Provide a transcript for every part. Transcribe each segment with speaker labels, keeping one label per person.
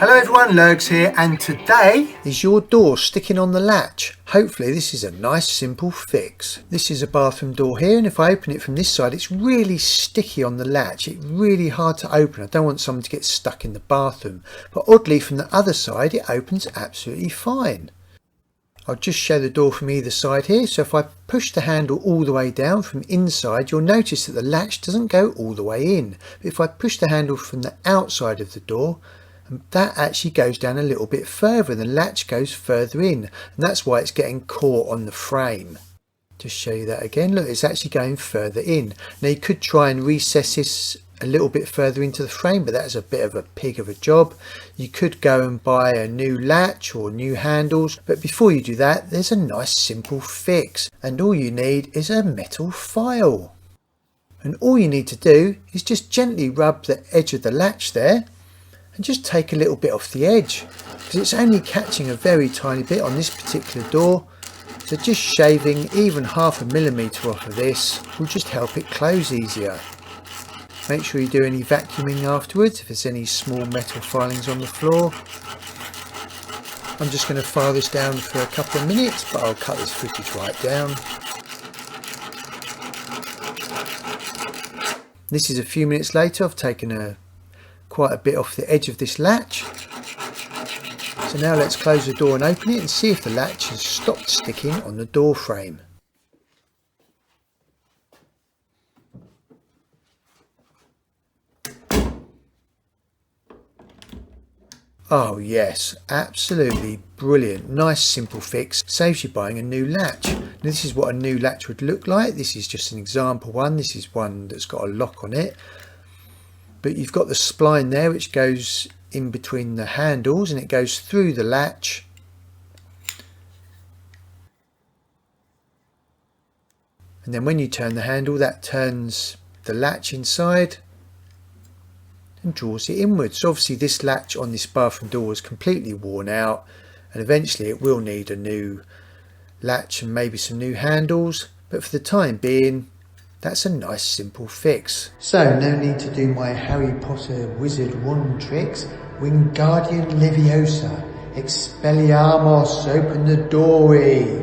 Speaker 1: Hello everyone, Lurgs here, and today is your door sticking on the latch. Hopefully this is a nice simple fix. This is a bathroom door here, and if I open it from this side it's really sticky on the latch. It's really hard to open. I don't want someone to get stuck in the bathroom, but oddly from the other side it opens absolutely fine. I'll just show the door from either side here. So if I push the handle all the way down from inside, you'll notice that the latch doesn't go all the way in. But if I push the handle from the outside of the door, that actually goes down a little bit further and the latch goes further in, and that's why it's getting caught on the frame. Just show you that again. Look, it's actually going further in. Now you could try and recess this a little bit further into the frame, but that's a bit of a pig of a job. You could go and buy a new latch or new handles, but before you do that there's a nice simple fix, and all you need is a metal file. And all you need to do is just gently rub the edge of the latch there and just take a little bit off the edge, because it's only catching a very tiny bit on this particular door. So just shaving even 0.5 millimeter off of this will just help it close easier. Make sure you do any vacuuming afterwards if there's any small metal filings on the floor. I'm just going to file this down for a couple of minutes, but I'll cut this footage right down. This is a few minutes later. I've taken quite a bit off the edge of this latch. So now let's close the door and open it and see if the latch has stopped sticking on the door frame. Oh yes, absolutely brilliant. Nice simple fix, saves you buying a new latch. Now this is what a new latch would look like. This is just an example one. This is one that's got a lock on it. But you've got the spline there which goes in between the handles and it goes through the latch. And then when you turn the handle, that turns the latch inside and draws it inwards. So obviously this latch on this bathroom door is completely worn out, and eventually it will need a new latch and maybe some new handles, but for the time being that's a nice simple fix. So no need to do my Harry Potter wizard wand tricks. Wingardium Leviosa, Expelliarmus, open the doorway.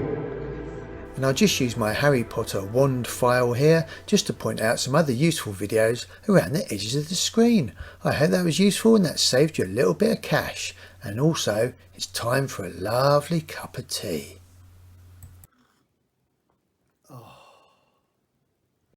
Speaker 1: And I'll just use my Harry Potter wand file here just to point out some other useful videos around the edges of the screen. I hope that was useful and that saved you a little bit of cash. And also it's time for a lovely cup of tea.